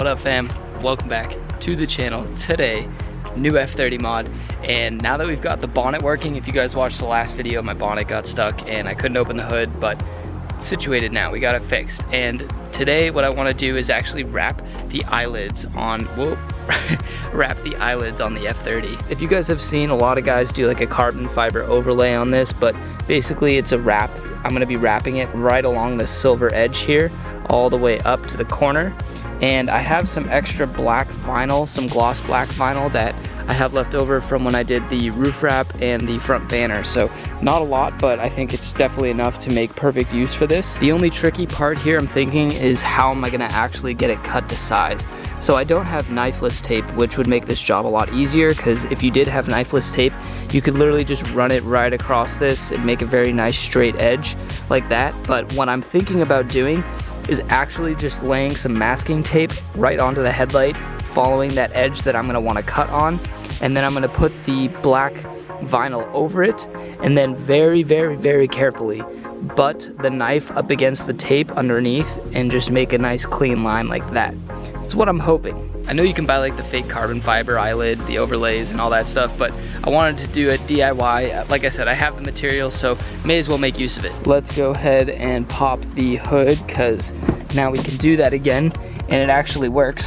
What up, fam? Welcome back to the channel. Today, new F30 mod, and now that we've got the bonnet working, if you guys watched the last video, my bonnet got stuck and I couldn't open the hood, but it's situated now, we got it fixed. And today what I want to do is actually wrap the eyelids on, wrap the eyelids on the F30. If you guys have seen, a lot of guys do like a carbon fiber overlay on this, but basically it's a wrap. I'm going to be wrapping it right along the silver edge here, all the way up to the corner. And I have some extra black vinyl, some gloss black vinyl that I have left over from when I did the roof wrap and the front banner. So not a lot, but I think it's definitely enough to make perfect use for this. The only tricky part here I'm thinking is how am I gonna actually get it cut to size. So I don't have knifeless tape, which would make this job a lot easier, because if you did have knifeless tape, you could literally just run it right across this and make a very nice straight edge like that. But what I'm thinking about doing is actually just laying some masking tape right onto the headlight, following that edge that I'm going to want to cut on, and then I'm going to put the black vinyl over it, and then very carefully butt the knife up against the tape underneath and just make a nice clean line like that. That's what I'm hoping. I know you can buy like the fake carbon fiber eyelid, the overlays and all that stuff, but I wanted to do it DIY. Like I said, I have the material, so may as well make use of it. Let's go ahead and pop the hood, because now we can do that again, and it actually works.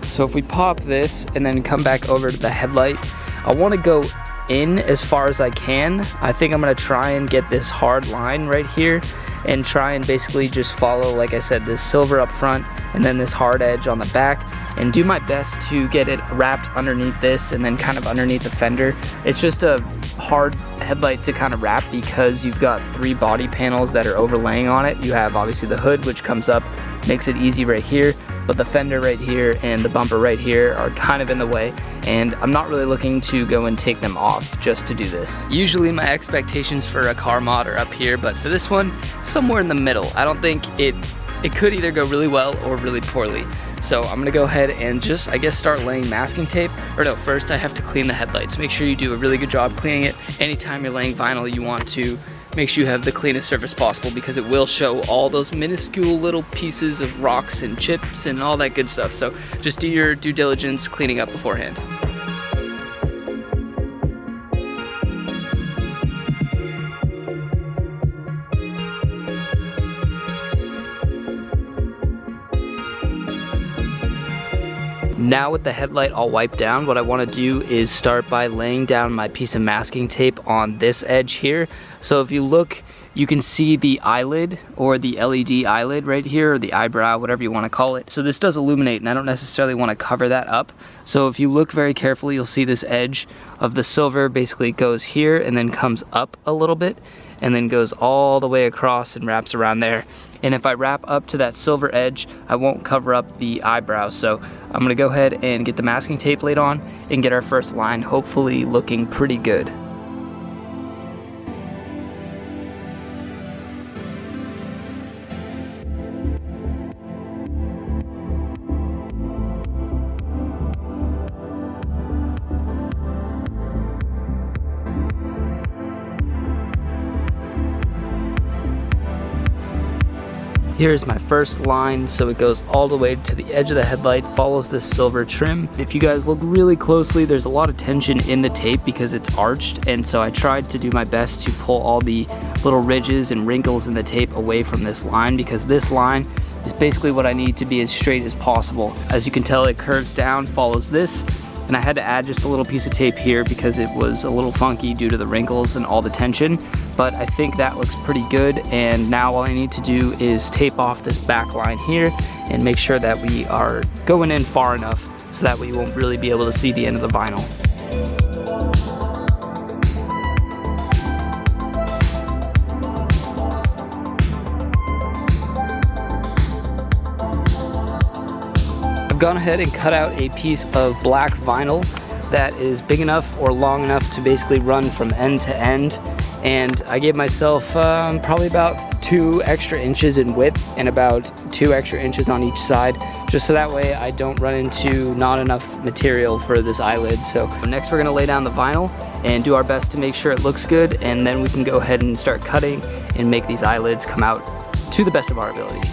So if we pop this and then come back over to the headlight, I want to go in as far as I can. I think I'm going to try and get this hard line right here and try and basically just follow, like I said, this silver up front and then this hard edge on the back, and do my best to get it wrapped underneath this and then kind of underneath the fender. It's just a hard headlight to kind of wrap because you've got 3 body panels that are overlaying on it. You have obviously the hood, which comes up, makes it easy right here, but the fender right here and the bumper right here are kind of in the way, and I'm not really looking to go and take them off just to do this. Usually my expectations for a car mod are up here, but for this one, somewhere in the middle. I don't think it could either go really well or really poorly. So I'm gonna go ahead and just, I guess, start laying masking tape. Or no, first I have to clean the headlights. Make sure you do a really good job cleaning it. Anytime you're laying vinyl, you want to make sure you have the cleanest surface possible, because it will show all those minuscule little pieces of rocks and chips and all that good stuff. So just do your due diligence cleaning up beforehand. Now with the headlight all wiped down, what I want to do is start by laying down my piece of masking tape on this edge here. So if you look, you can see the eyelid, or the LED eyelid right here, or the eyebrow, whatever you want to call it. So this does illuminate, and I don't necessarily want to cover that up. So if you look very carefully, you'll see this edge of the silver basically goes here and then comes up a little bit and then goes all the way across and wraps around there. And if I wrap up to that silver edge, I won't cover up the eyebrow. So I'm gonna go ahead and get the masking tape laid on and get our first line hopefully looking pretty good. Here's my first line, so it goes all the way to the edge of the headlight, follows this silver trim. If you guys look really closely, there's a lot of tension in the tape because it's arched, and so I tried to do my best to pull all the little ridges and wrinkles in the tape away from this line, because this line is basically what I need to be as straight as possible. As you can tell, it curves down, follows this, and I had to add just a little piece of tape here because it was a little funky due to the wrinkles and all the tension. But I think that looks pretty good, and now all I need to do is tape off this back line here and make sure that we are going in far enough so that we won't really be able to see the end of the vinyl. I've gone ahead and cut out a piece of black vinyl that is big enough or long enough to basically run from end to end, and I gave myself probably about 2 extra inches in width and about 2 extra inches on each side, just so that way I don't run into not enough material for this eyelid. So next we're going to lay down the vinyl and do our best to make sure it looks good, and then we can go ahead and start cutting and make these eyelids come out to the best of our ability.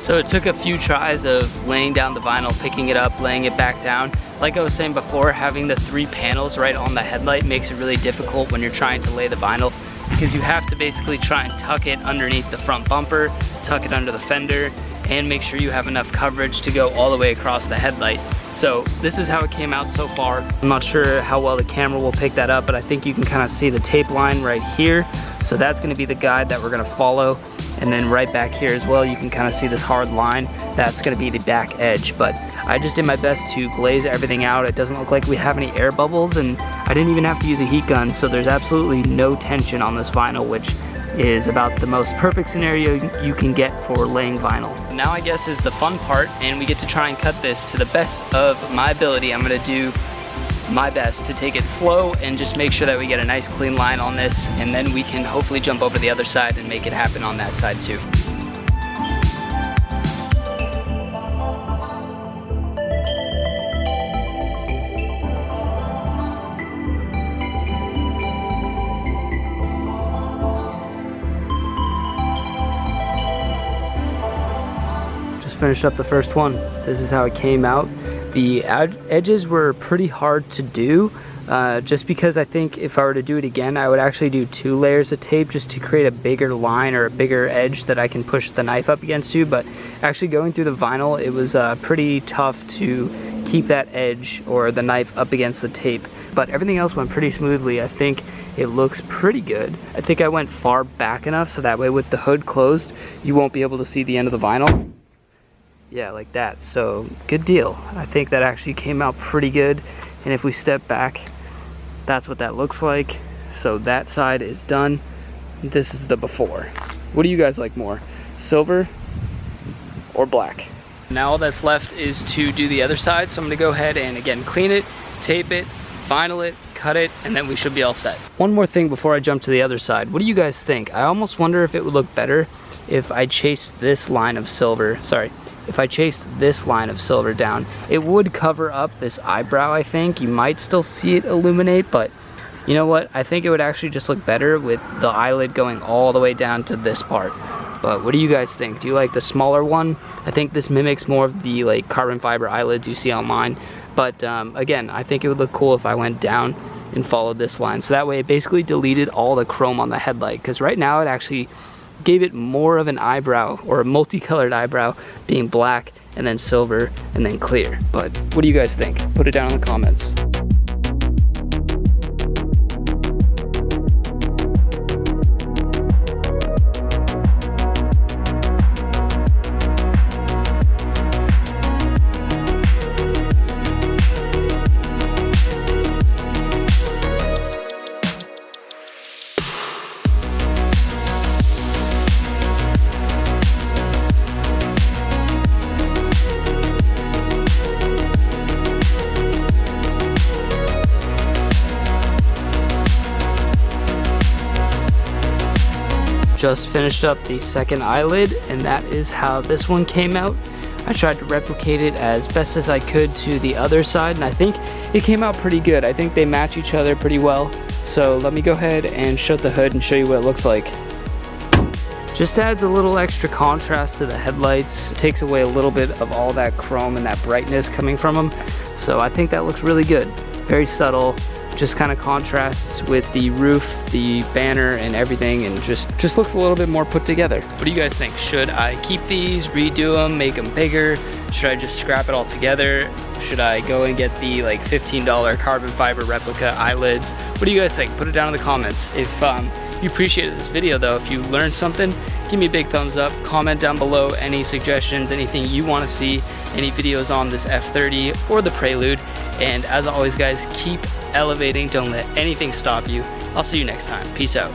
So it took a few tries of laying down the vinyl, picking it up, laying it back down. Like I was saying before, having the 3 panels right on the headlight makes it really difficult when you're trying to lay the vinyl, because you have to basically try and tuck it underneath the front bumper, tuck it under the fender, and make sure you have enough coverage to go all the way across the headlight. So this is how it came out so far. I'm not sure how well the camera will pick that up, but I think you can kind of see the tape line right here. So that's gonna be the guide that we're gonna follow. And then right back here as well, you can kind of see this hard line. That's gonna be the back edge. But I just did my best to glaze everything out. It doesn't look like we have any air bubbles, and I didn't even have to use a heat gun, so there's absolutely no tension on this vinyl, which is about the most perfect scenario you can get for laying vinyl. Now I guess is the fun part, and we get to try and cut this to the best of my ability. I'm gonna do my best to take it slow and just make sure that we get a nice clean line on this, and then we can hopefully jump over the other side and make it happen on that side too. Just finished up the first one. This is how it came out. The edges were pretty hard to do, just because I think if I were to do it again, I would actually do 2 layers of tape just to create a bigger line or a bigger edge that I can push the knife up against to. But actually going through the vinyl, it was pretty tough to keep that edge or the knife up against the tape. But everything else went pretty smoothly. I think it looks pretty good. I think I went far back enough so that way with the hood closed, you won't be able to see the end of the vinyl. Yeah, like that. So good deal. I think that actually came out pretty good. And if we step back, that's what that looks like. So that side is done. This is the before. What do you guys like more, silver or black? Now all that's left is to do the other side. So I'm gonna go ahead and again clean it, tape it, vinyl it, cut it, and then we should be all set. One more thing before I jump to the other side. What do you guys think? I almost wonder if it would look better if I chased this line of silver, if I chased this line of silver down. It would cover up this eyebrow, I think. You might still see it illuminate, but you know what? I think it would actually just look better with the eyelid going all the way down to this part. But what do you guys think? Do you like the smaller one? I think this mimics more of the like carbon fiber eyelids you see online. But again, I think it would look cool if I went down and followed this line. So that way it basically deleted all the chrome on the headlight, because right now it actually gave it more of an eyebrow, or a multicolored eyebrow, being black and then silver and then clear. But what do you guys think? Put it down in the comments. Just finished up the second eyelid, and that is how this one came out. I tried to replicate it as best as I could to the other side, and I think it came out pretty good. I think they match each other pretty well. So let me go ahead and shut the hood and show you what it looks like. Just adds a little extra contrast to the headlights. It takes away a little bit of all that chrome and that brightness coming from them. So I think that looks really good. Very subtle. Just kind of contrasts with the roof, the banner, and everything, and just looks a little bit more put together. What do you guys think? Should I keep these, redo them, make them bigger? Should I just scrap it all together? Should I go and get the like $15 carbon fiber replica eyelids? What do you guys think? Put it down in the comments. If you appreciated this video though, if you learned something, give me a big thumbs up. Comment down below any suggestions, anything you want to see, any videos on this F30 or the Prelude. And as always guys, keep elevating, don't let anything stop you. I'll see you next time. Peace out.